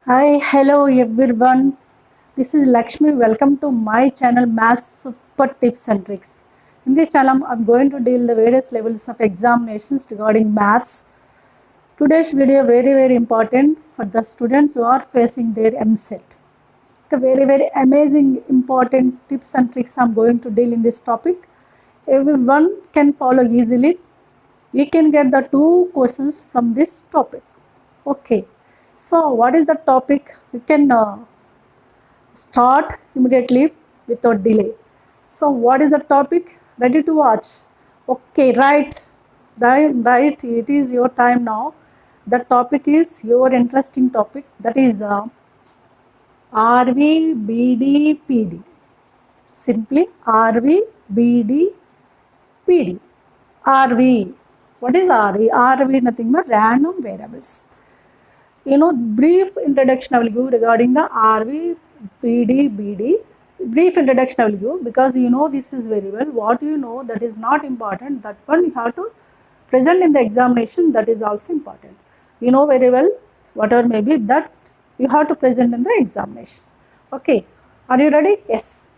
Hi, hello everyone. This is Lakshmi. Welcome to my channel Maths Super Tips and Tricks. In this channel, I'm going to deal the various levels of examinations regarding maths. Today's video very important for the students who are facing their MSET. A very amazing important tips and tricks I'm going to deal in this topic. Everyone can follow easily. We can get the two questions from this topic. Okay, so what is the topic? We can start immediately without delay. So, what is the topic? Ready to watch? Okay, right. It is your time now. The topic is your interesting topic. That is RVBDPD. Simply RVBDPD. RV. What is RV? RV nothing but random variables. Brief introduction I will give regarding the RV, PD, BD. Brief introduction I will give because this is very well. What you know that is not important. That one you have to present in the examination. That is also important. You know very well whatever may be that you have to present in the examination. Okay, are you ready? Yes.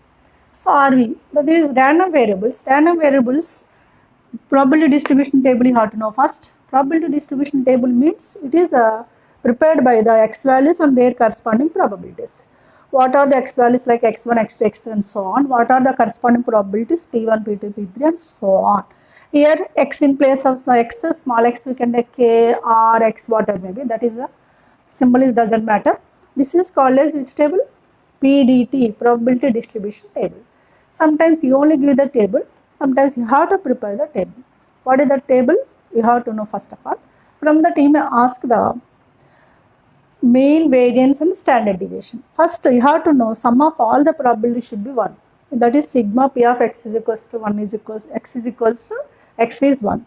So RV. There is random variables. Random variables probability distribution table you have to know first. Probability distribution table means it is prepared by the x values and their corresponding probabilities. What are the x values like x1, x2, x3 and so on? What are the corresponding probabilities p1, p2, p3 and so on? Here x in place of x, small x we can take k or x whatever maybe, that is the symbol is doesn't matter. This is called as which table? PDT, probability distribution table. Sometimes you only give the table, sometimes you have to prepare the table. What is the table? You have to know first of all. From the team ask the mean, variance and standard deviation. First you have to know sum of all the probabilities should be 1. That is sigma p of x is equals to 1 is equals x is equals to x is 1.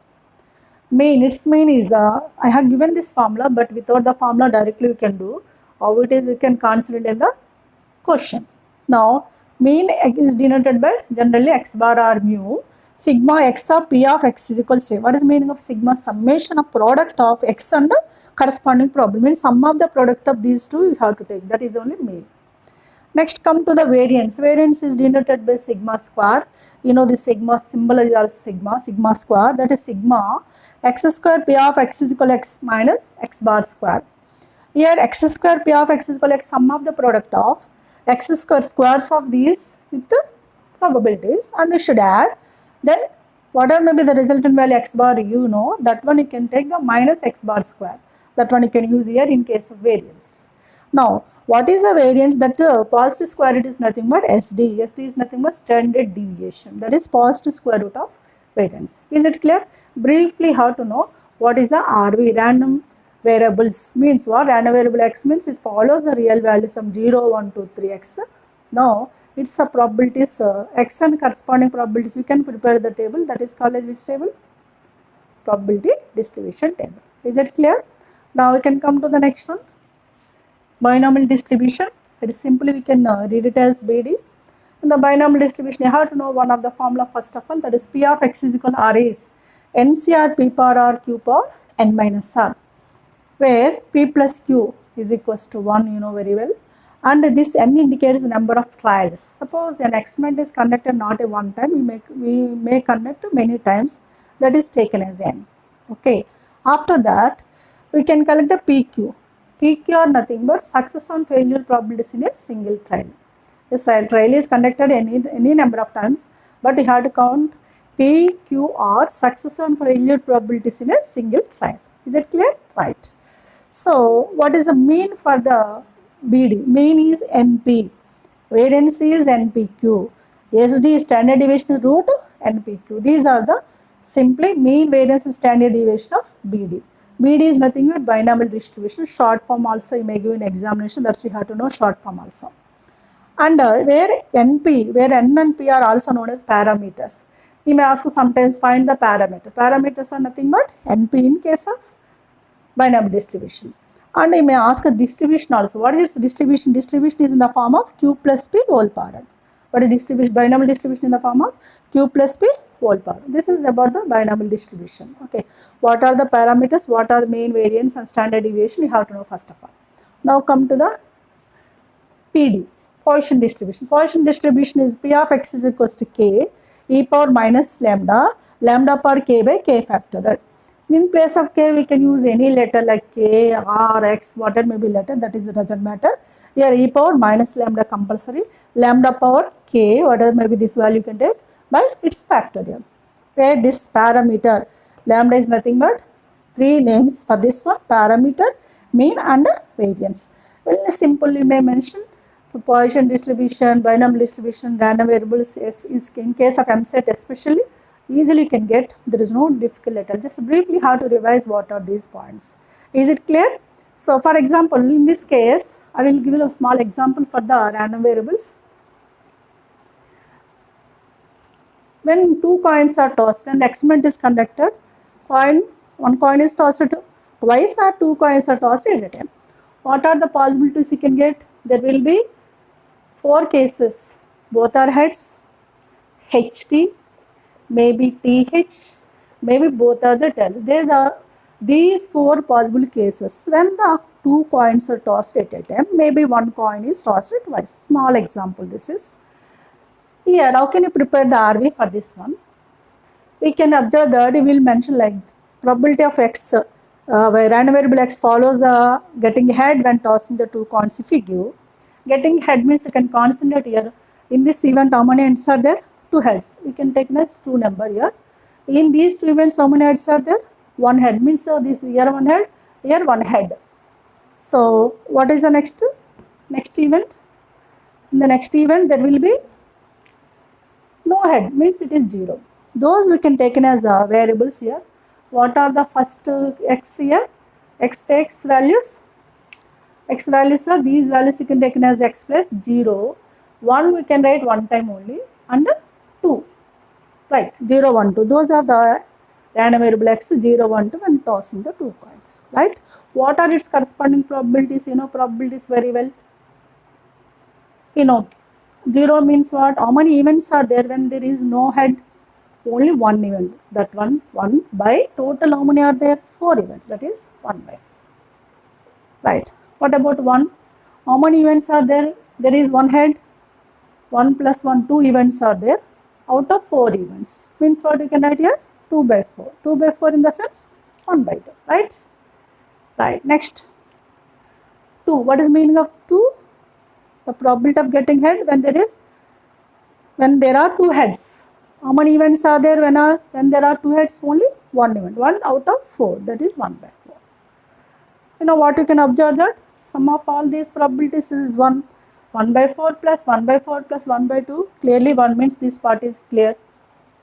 Mean, its mean is I have given this formula, but without the formula directly we can do. How it is we can consider in the question. Now mean is denoted by generally x bar or mu. Sigma x of p of x is equals to, what is the meaning of sigma? Summation of product of x and corresponding problem. Means sum of the product of these two you have to take. That is only mean. Next come to the variance. Variance is denoted by sigma square. You know the sigma symbol is also sigma square. That is sigma x square p of x is equal to x minus x bar square. Here x square p of x is equal to sum of the product of x square squares of these with the probabilities, and we should add. Then whatever may be the resultant value x bar, that one you can take the minus x bar square. That one you can use here in case of variance. Now what is the variance? That positive square root is nothing but SD. SD is nothing but standard deviation. That is positive square root of variance. Is it clear? Briefly how to know what is the RV, random variables means what? Random variable x means it follows the real values from 0, 1, 2, 3 x. Now it's a probabilities x and corresponding probabilities. We can prepare the table, that is called as which table? Probability distribution table. Is it clear? Now we can come to the next one. Binomial distribution. It is simply we can read it as BD. In the binomial distribution you have to know one of the formula first of all, that is p of x is equal to r is NCR p power r q power n minus r, where p plus q is equals to 1, you know very well, and this n indicates the number of trials. Suppose an experiment is conducted not a one time, we may conduct many times, that is taken as n. Okay, after that we can collect the pq. PQ are nothing but success and failure probabilities in a single trial. This trial is conducted any number of times, but you have to count PQR success and failure probabilities in a single trial. Is it clear? Right. So what is the mean for the BD? Mean is NP, variance is NPQ, SD is standard deviation is root NPQ. These are the simply mean, variance and standard deviation of BD. BD is nothing but binomial distribution. Short form also you may give in examination. That's we have to know short form also. And where NP, where N and P are also known as parameters. You may ask sometimes find the parameters. Parameters are nothing but NP in case of binomial distribution. And you may ask a distribution also. What is its distribution? Distribution is in the form of Q plus P whole power. What is distribution? Binomial distribution in the form of Q plus P whole power. This is about the binomial distribution. Okay. What are the parameters? What are the mean, variance and standard deviation? You have to know first of all. Now come to the PD, Poisson distribution. Poisson distribution is P of x is equals to k e power minus lambda, lambda power k by k factorial. In place of k, we can use any letter like k, r, x, whatever may be letter, that is, it doesn't matter. Here e power minus lambda compulsory, lambda power k, whatever may be this value you can take by its factorial. Where this parameter, lambda is nothing but three names for this one, parameter, mean and variance. Well, simply may mention Poisson distribution, binomial distribution, random variables. In case of MSET especially, easily can get, there is no difficult letter. Just briefly how to revise what are these points. Is it clear? So for example, in this case, I will give you a small example for the random variables. When two coins are tossed, when the experiment is conducted, one coin is tossed twice or two coins are tossed at a time. What are the possibilities you can get? There will be four cases. Both are heads, HT, maybe TH, maybe both are the tails. There are these four possible cases. When the two coins are tossed at a time, maybe one coin is tossed twice. Small example this is. Here, how can you prepare the RV for this one? We can observe that we will mention like probability of x, where random variable x follows the getting head when tossing the two coins. If we give getting head means you can concentrate here. In this event, how many heads are there? Two heads. We can take as two number here. In these two events, how many heads are there? One head means so this here one head, here one head. So what is the next event? In the next event, there will be no head means it is 0. Those we can take in as variables here. What are the first x here? X takes values. X values are these values you can take in as x plus 0. 1 we can write one time only and 2. Right, 0, 1, 2. Those are the random variable x 0, 1, 2 when tossing the two coins. Right. What are its corresponding probabilities? You know probabilities very well. You know 0 means what? How many events are there when there is no head? Only one event. That one by total how many are there? 4 events. That is 1 by 4. Right. What about 1? How many events are there? There is one head. 1 plus 1, 2 events are there. Out of 4 events. Means what you can write here? 2 by 4. 2 by 4 in the sense 1 by 2. Right? Right. Next. 2. What is meaning of 2? The probability of getting head when there are two heads. How many events are there when there are two heads? Only one event. 1 out of 4. That is 1 by 4. You know what you can observe that? Sum of all these probabilities is 1. 1 by 4 plus 1 by 4 plus 1 by 2. Clearly 1 means this part is clear.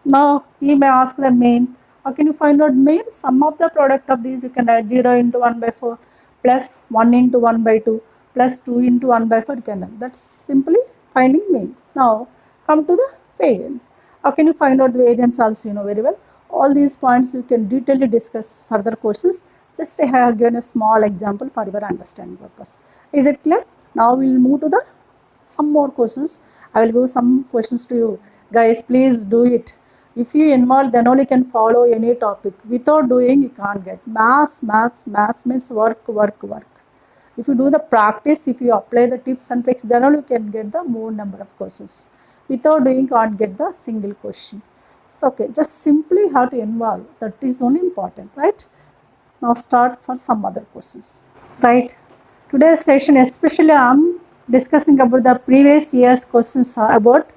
Now you may ask the mean. How can you find out mean? Sum of the product of these you can write 0 into 1 by 4 plus 1 into 1 by 2 plus 2 into 1 by 4 you can write. That's simply finding mean. Now come to the variance. How can you find out the variance also? You know very well. All these points you can detailedly discuss further courses. Just I have given a small example for your understanding purpose. Is it clear? Now we will move to some more questions. I will give some questions to you. Guys, please do it. If you involve, then only can follow any topic. Without doing, you can't get. Maths means work. If you do the practice, if you apply the tips and tricks, then only you can get the more number of questions. Without doing, can't get the single question. So, okay, just simply how to involve. That is only important, right? Now start for some other questions. Right. Today's session, especially I am discussing about the previous year's questions about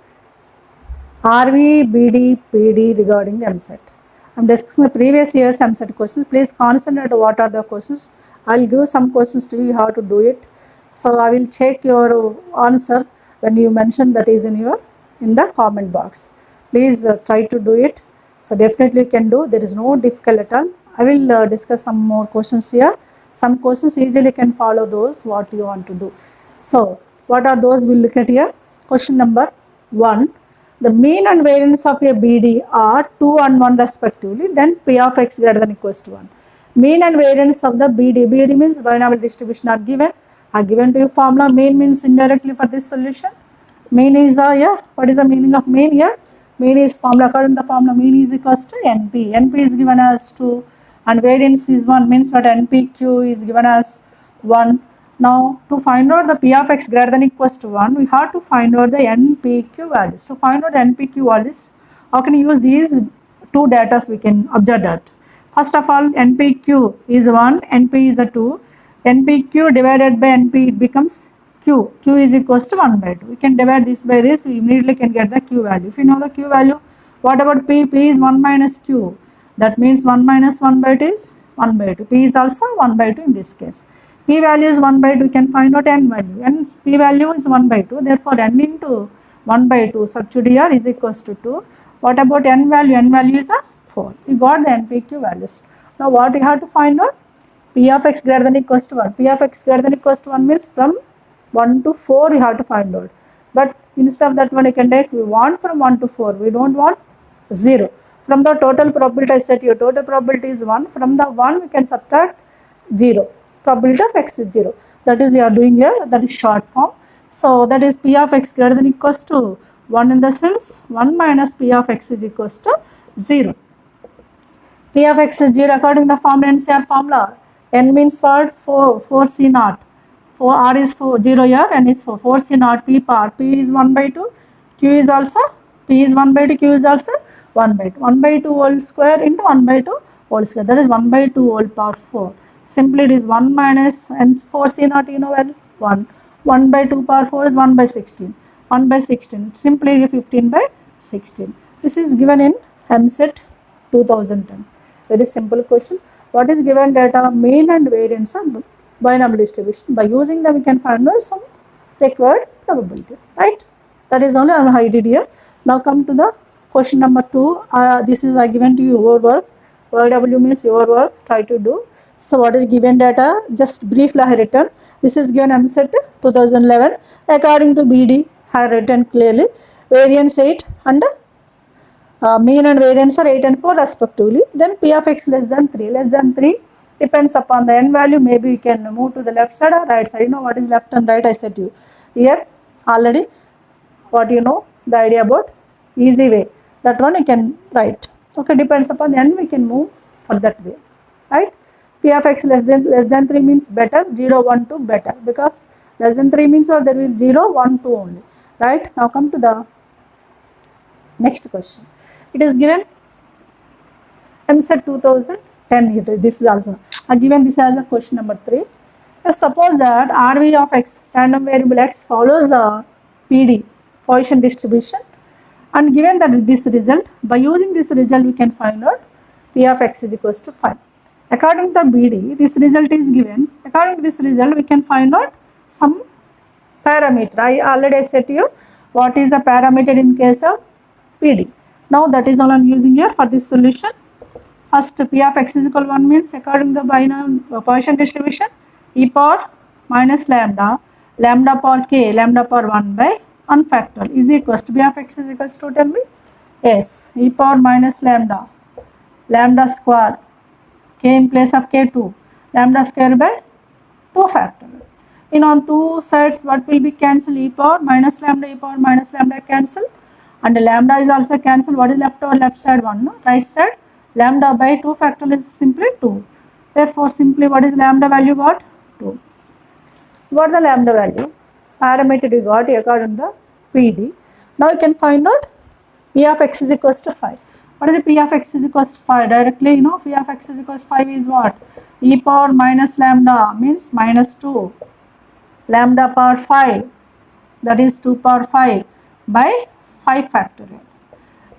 RV, BD, PD regarding the MSET. I am discussing the previous year's MSET questions. Please concentrate what are the questions. I will give some questions to you how to do it. So I will check your answer when you mention that is in the comment box. Please try to do it. So definitely you can do. There is no difficult at all. I will discuss some more questions here. Some questions easily can follow those what you want to do. So what are those? We'll look at here. Question number 1. The mean and variance of a BD are 2 and 1 respectively. Then P of x greater than equals to 1. Mean and variance of the BD. BD means binomial distribution are given. To you formula. Mean means indirectly for this solution. Mean is what is the meaning of mean here? Mean is formula. According to the formula, mean is equals to NP. NP is given as 2 and variance is 1 means what? NPQ is given as 1 Now to find out the p of x greater than equals to 1, we have to find out the NPQ values. To find out the NPQ values, how can you use these two data? We can observe that. First of all, NPQ is 1, NP is a 2. NPQ divided by NP, it becomes Q. Q is equals to 1 by 2. We can divide this by this, we immediately can get the Q value. If you know the Q value, what about P? P is 1 minus Q. That means 1 minus 1 by 2 is 1 by 2. P is also 1 by 2 in this case. P value is 1 by 2, we can find out N value. N P value is 1 by 2, therefore N into 1 by 2 substitute here is equals to 2. What about N value? N value is a 4. We got the NPQ values. Now what we have to find out? P of x greater than equals to 1. P of x greater than equals to 1 means from 1 to 4 we have to find out. But instead of that one, we can take, we want from 1 to 4. We don't want 0. From the total probability, I said your total probability is 1. From the 1, we can subtract 0. Probability of x is 0. That is we are doing here. That is short form. So that is P of x greater than equals to 1 in the sense 1 minus P of x is equals to 0. P of x is 0 according to the formula, NCR formula. N means what? 4 C naught. 4 R is 4, 0 here, N is 4 C naught, P power. P is 1 by 2, Q is also, P is 1 by 2, Q is also 1 by 2. 1 by 2 whole square into 1 by 2 whole square. That is 1 by 2 whole power 4. Simply it is 1 minus N 4 C naught, you know well, 1. 1 by 2 power 4 is 1 by 16. 1 by 16. Simply 15 by 16. This is given in MSET 2010. Very simple question. What is given data? Mean and variance of binomial distribution. By using them, we can find out some required probability, right? That is only I did here. Now come to the question number 2. This is given to you your work. YW means your work. Try to do. So what is given data? Just briefly I have written. This is given MSET 2011. According to BD, I have written clearly. Variance 8 and mean and variance are 8 and 4 respectively. Then P of x less than 3. Less than 3 depends upon the N value. Maybe you can move to the left side or right side. You know what is left and right, I said to you. Here already what you know, the idea about easy way. That one you can write. Okay, depends upon the N, we can move for that way. Right? P of x less than 3 means better. 0, 1, 2 better. Because less than 3 means or there will be 0, 1, 2 only. Right? Now come to the next question. It is given MSET 2010. This is also given this as a question number 3. Suppose that RV of x, random variable x, follows the PD, Poisson distribution, and given that this result, by using this result we can find out P of x is equals to 5. According to BD, this result is given. According to this result, we can find out some parameter. I already said to you what is a parameter in case of PD. Now that is all I am using here for this solution. First, P of x is equal to 1 means according to the binomial Poisson distribution, e power minus lambda, lambda power k, lambda power 1 by 1 factorial is equals to P of x is equals to, tell me, yes, e power minus lambda, lambda square, k in place of k2, lambda square by 2 factorial. In on two sides what will be cancelled? E power minus lambda cancel, and lambda is also cancelled. What is left over? Left side 1, no? Right side lambda by 2 factorial is simply 2. Therefore simply what is lambda value got? 2. What the lambda value? Parameter we got according to the PD. Now you can find out P of x is equals to 5. What is the P of x is equals to 5? Directly you know P of x is equals to 5 is what? E power minus lambda means minus 2. Lambda power 5, that is 2 power 5 by 5 factorial.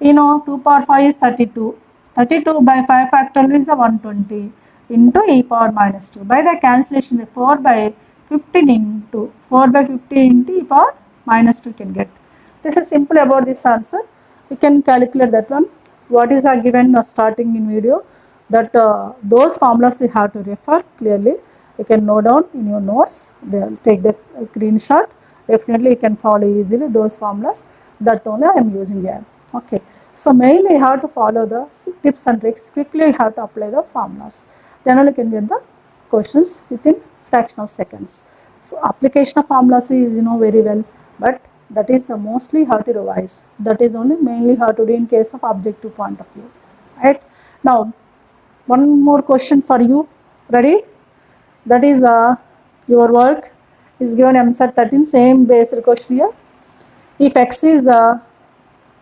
You know 2 power 5 is 32. 32 by 5 factorial is a 120 into e power minus 2. By the cancellation, 4 by 15 into 4 by 15 into e power minus 2 can get. This is simple about this answer. You can calculate that one. What is given starting in video, that those formulas you have to refer clearly. You can note down in your notes. They'll take the screenshot. Definitely you can follow easily those formulas. That only I am using here. Okay. So mainly you have to follow the tips and tricks. Quickly you have to apply the formulas. Then only you can get the questions within fraction of seconds. So application of formulas is very well, but that is mostly how to revise. That is only mainly how to do in case of objective point of view. Right. Now one more question for you. Ready? That is your work is given MSET 13, same based question here. If x is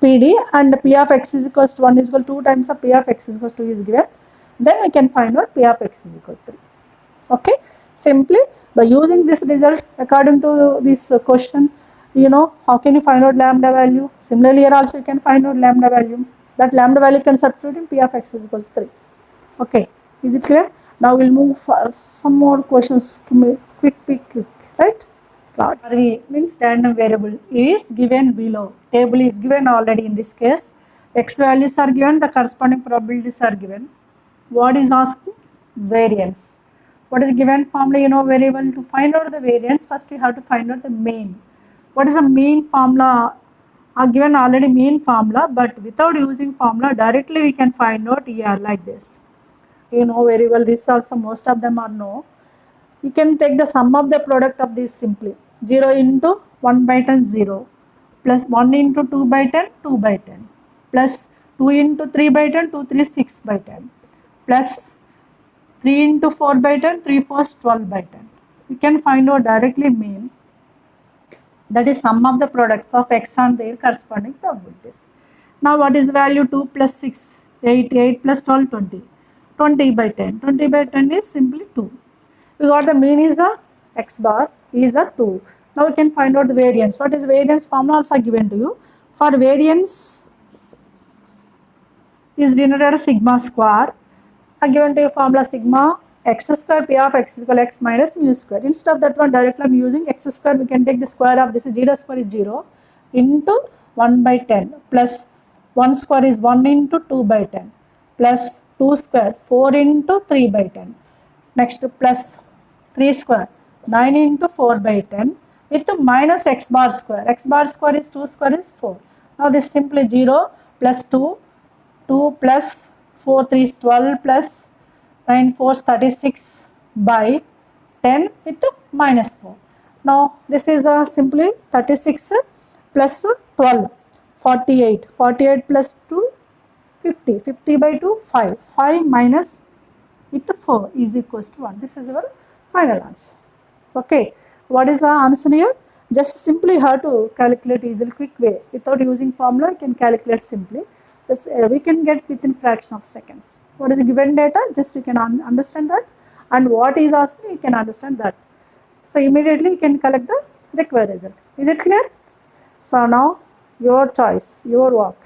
PD and P of x is equals to 1 is equal to 2 times of P of x is equal to 2 is given, then we can find out P of x is equal to 3. Okay, simply by using this result according to this question, you know, how can you find out lambda value? Similarly here also you can find out lambda value. That lambda value can substitute in P of x is equal to 3. Okay, is it clear? Now we'll move for some more questions to make quick, right? RV means random variable is given below. Table is given already in this case. X values are given, the corresponding probabilities are given. What is asking? Variance. What is given formula? You know, variable to find out the variance, first you have to find out the mean. What is the mean formula? Are given already mean formula, but without using formula directly we can find out here like this. You know very well, this also most of them are no. You can take the sum of the product of these simply. 0 into 1 by 10 0 plus 1 into 2 by 10 2 by 10 plus 2 into 3 by 10 2 3 6 by 10 plus 3 into 4 by 10 3 4 12 by 10. You can find out directly mean, that is sum of the products of x and their corresponding probabilities. Now what is value? 2 plus 6 8, 8 plus 12 20, 20 by 10, 20 by 10 is simply 2. We got the mean is a x bar is a 2. Now we can find out the variance. What is variance? Formulas are given to you. For variance is denoted as sigma square. Are given to you formula sigma x square P of x is equal to x minus mu square. Instead of that one directly I am using x square, we can take the square of this is 0 square is 0 into 1 by 10 plus 1 square is 1 into 2 by 10 plus 2 square 4 into 3 by 10. Next plus 3 square 9 into 4 by 10 with minus x bar square. X bar square is 2 square is 4. Now this simply 0 plus 2, 2 plus 4 3 is 12 plus 9 4 is 36 by 10 with minus 4. Now this is simply 36 plus 12 48. 48 plus 2 50. 50 by 2 5. 5 minus with 4 is equals to 1. This is our final answer. Okay, what is the answer here? Just simply have to calculate easily, quick way. Without using formula, you can calculate simply. This we can get within fraction of seconds. What is the given data? Just you can understand that, and what is asking, you can understand that. So immediately you can collect the required result. Is it clear? So now your choice, your work.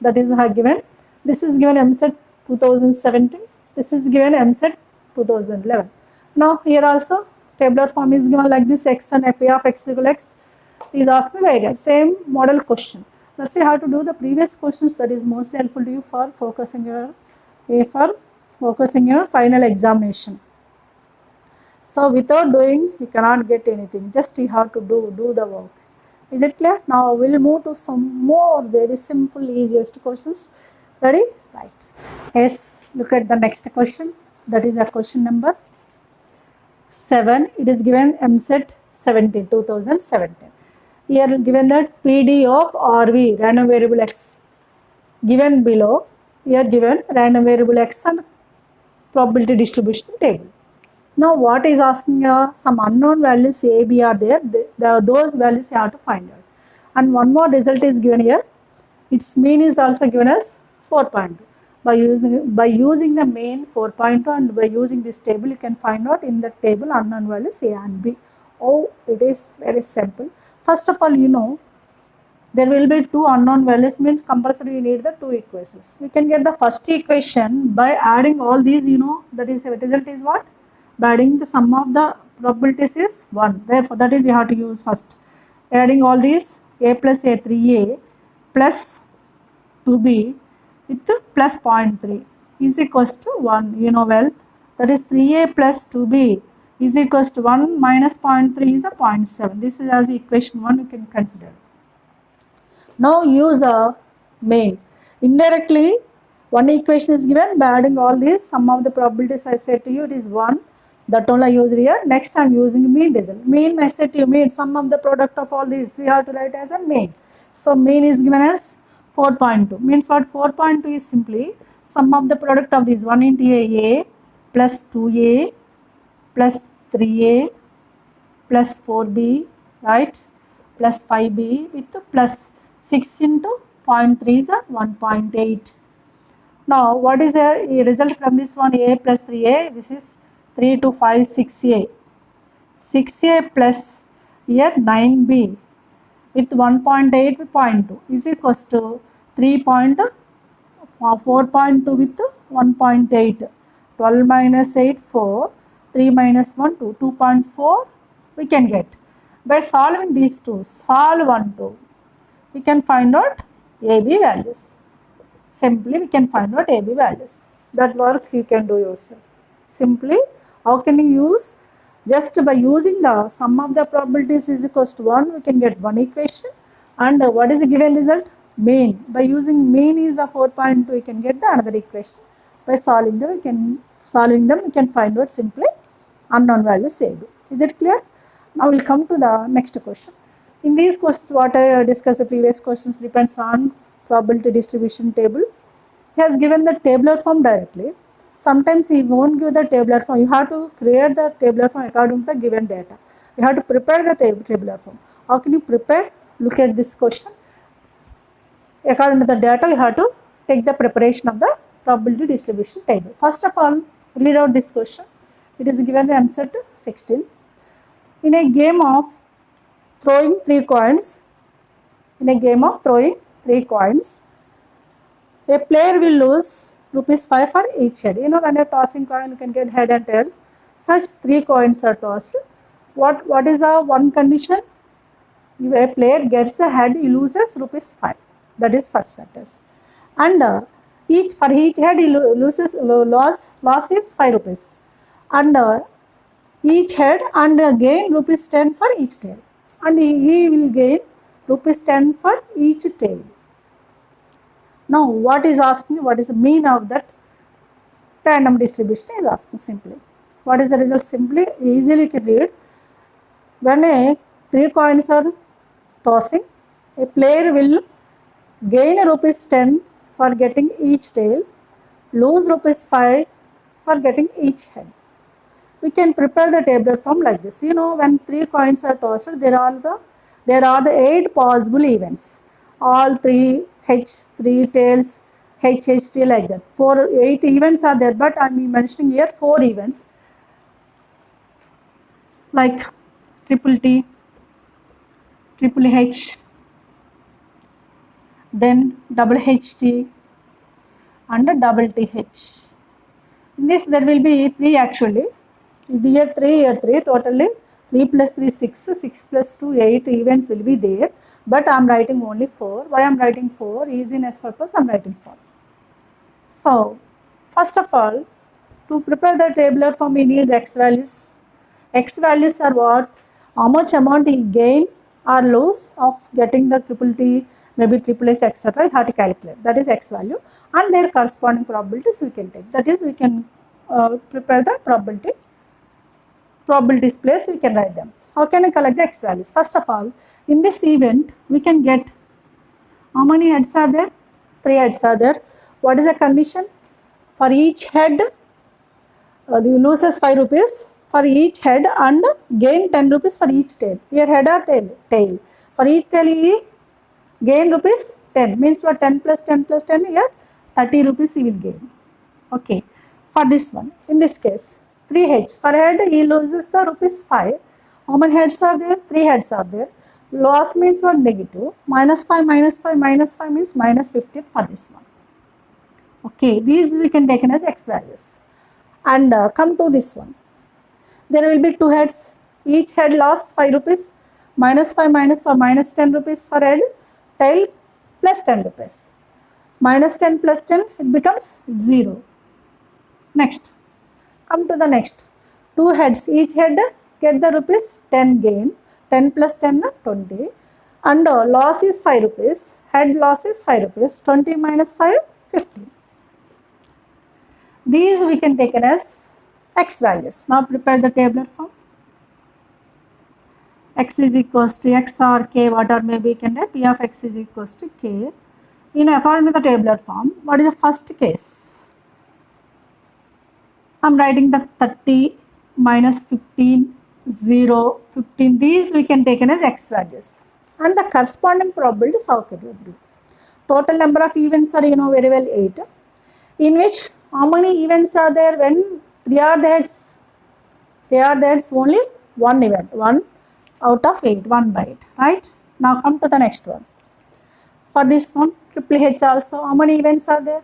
That is given. This is given MSET 2017. This is given MSET 2011. Now here also tabular form is given like this, x and P of x equal x is asked the variance. Same model question. Let's see how to do the previous questions, that is mostly helpful to you for focusing your final examination. So without doing you cannot get anything, just you have to do the work. Is it clear? Now we'll move to some more very simple easiest questions. Ready? Right. Yes, look at the next question. That is a question number 7. It is given MSET 2017. Here given that PD of RV, random variable x, given below. Here given random variable x and probability distribution table. Now what is asking, some unknown values A, B are there. Those values you have to find out. And one more result is given here. Its mean is also given as 4.2. By using the main 4.2 and by using this table, you can find out in the table unknown values A and B. Oh, it is very simple. First of all, you know, there will be 2 unknown values, means compulsory you need the 2 equations. We can get the first equation by adding all these, you know, that is the result is what? By adding the sum of the probabilities is 1. Therefore, that is you have to use first. Adding all these, A plus A 3A plus 2B with plus 0.3 is equals to 1. You know well, that is 3A plus 2B is equals to 1 minus 0.3 is a 0.7. This is as equation 1 you can consider. Now use a main. Indirectly, one equation is given by adding all these, sum of the probabilities I said to you, it is 1. That only I use here. Next I am using mean result. Mean I said to you, mean sum of the product of all these, we have to write as a mean. So mean is given as 4.2. Means what? 4.2 is simply sum of the product of these 1 into A plus 2A plus 3A plus 4b, right, plus 5b with plus 6 into 0.3 is 1.8. Now what is a result from this one? A plus 3a, this is 3 to 5 6a, 6a plus here 9b with 1.8 with 0.2 is equals to 4.2 with 1.8. 12 minus 8 4, 3 minus 1 2, 2.4 we can get. By solving these two, solve 1 2, we can find out AB values. Simply we can find out AB values. That work you can do yourself. Simply how can you use? Just by using the sum of the probabilities is equals to 1, we can get one equation. And what is the given result? Mean. By using mean is a 4.2, we can get the another equation. By solving them we can find out simply unknown values AB. Is it clear? Now we'll come to the next question. In these questions, what I discussed the previous questions depends on probability distribution table. He has given the tabular form directly. Sometimes he won't give the tabular form. You have to create the tabular form according to the given data. You have to prepare the tabular form. How can you prepare? Look at this question. According to the data, you have to take the preparation of the probability distribution table. First of all, read out this question. It is given the answer to 16. In a game of throwing 3 coins, a player will lose rupees 5 for each head. You know, when you're tossing coin, you can get head and tails. Such 3 coins are tossed. What is the one condition? If a player gets a head, he loses rupees 5. That is first sentence. And for each head, he loss is 5 rupees. And each head and gain rupees 10 for each tail. And he will gain rupees 10 for each tail. Now what is asking? What is the mean of that random distribution is asking simply. What is the result? Simply easily you can read. When 3 coins are tossing, a player will gain rupees 10 for getting each tail, lose rupees 5 for getting each head. We can prepare the tabular form like this. You know, when 3 coins are tossed, there are the 8 possible events. All 3 H, 3 tails, HHT like that. 8 events are there, but I am mentioning here 4 events like triple T, triple H, then double HT and double TH. In this there will be 3 actually. Here 3, totally 3 plus 3, 6, 6 plus 2, 8 events will be there. But I am writing only 4. Why I am writing 4? Easiness purpose I am writing 4. So, first of all, to prepare the tabular form, we need the x values. X values are what? How much amount you gain or lose of getting the triple T, maybe triple H, etc. You have to calculate. That is x value. And their corresponding probabilities we can take. That is, we can prepare the probabilities place, we can write them. How can I collect the x values? First of all, in this event, we can get how many heads are there? 3 heads are there. What is the condition? For each head, you loses 5 rupees for each head and gain 10 rupees for each tail. Here head or tail. For each tail, you gain rupees 10. Means what? 10 plus 10 plus 10, here 30 rupees he will gain. Okay. For this one, in this case, 3 heads. For head, he loses the rupees 5. How many heads are there? 3 heads are there. Loss means what? Negative. Minus 5 means minus 15 for this one. Okay, these we can take as x values. And come to this one. There will be 2 heads. Each head loss 5 rupees. Minus 5 minus 10 rupees for head. Tail plus 10 rupees. Minus 10 plus 10, it becomes 0. Next. Come to the next. 2 heads. Each head get the rupees 10 gain. 10 plus 10, 20. And loss is 5 rupees. Head loss is 5 rupees. 20 minus 5, 15. These we can take it as x values. Now prepare the tabular form. X is equals to x or k, whatever may be, can write p of x is equals to k. According to the tabular form, what is the first case? I am writing the 30 minus 15 0, 15. These we can take as x values. And the corresponding probabilities how can you do? Total number of events are very well 8. In which how many events are there when 3 are the heads? 3 are the heads, only one event. 1 out of 8, 1 by 8. Right? Now come to the next one. For this one, triple H also, how many events are there?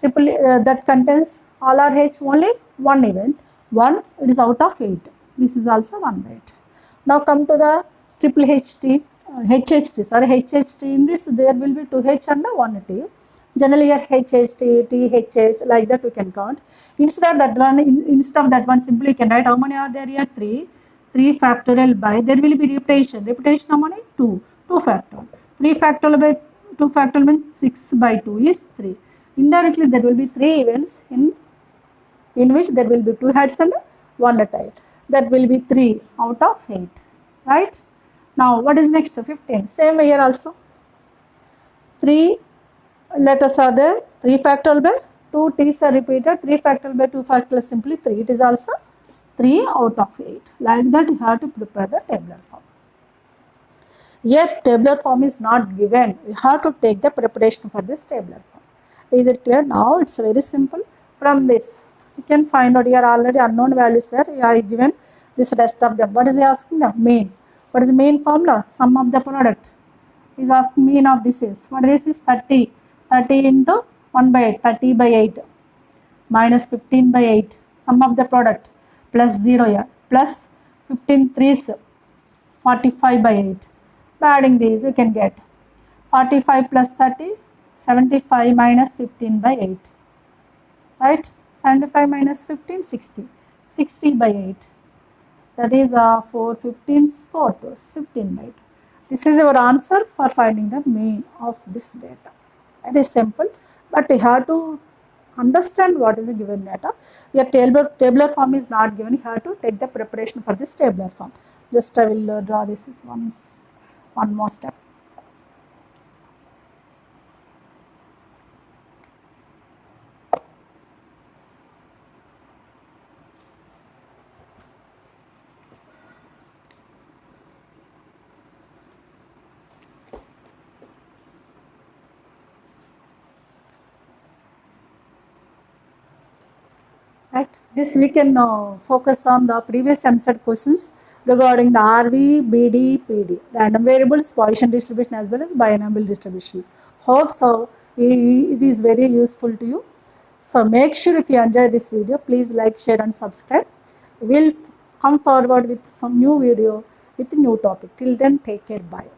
That contains all are H, only one event. 1, it is out of 8. This is also 1 by 8. Now come to the triple HHT. In this there will be 2H and 1T. Generally here HHT, THH, like that we can count. Instead of that one, simply you can write how many are there here? 3. 3 factorial by, there will be repetition. Repetition how many? 2. 2 factorial. 3 factorial by 2 factorial means 6 by 2 is 3. Indirectly there will be 3 events in which there will be 2 heads and 1 tail. That will be 3 out of 8. Right? Now what is next? 15. Same here also. 3 letters are there. 3 factorial by 2 t's are repeated. 3 factorial by 2 factorial is simply 3. It is also 3 out of 8. Like that you have to prepare the tabular form. Here tabular form is not given. You have to take the preparation for this tabular form. Is it clear? Now it's very simple. From this you can find out here already unknown values there. I given this rest of them. What is he asking? The mean. What is the main formula? Sum of the product. He is asking mean of this is. What this is 30. 30 into 1 by 8. 30 by 8 minus 15 by 8. Sum of the product plus 0 here. Plus 15 3s 45 by 8. By adding these you can get 45 plus 30. 75 minus 15 by 8. Right? 75 minus 15, 60. 60 by 8. That is 4 15s, 4 2s, 15 by 2. This is your answer for finding the mean of this data. It is simple, but you have to understand what is a given data. Your tabular form is not given. You have to take the preparation for this tabular form. Just I will draw this is one more step. Right. This we can focus on the previous MSET questions regarding the RV, BD, PD, random variables, Poisson distribution as well as binomial distribution. Hope so. It is very useful to you. So make sure if you enjoy this video, please like, share and subscribe. We'll come forward with some new video with new topic. Till then, take care. Bye.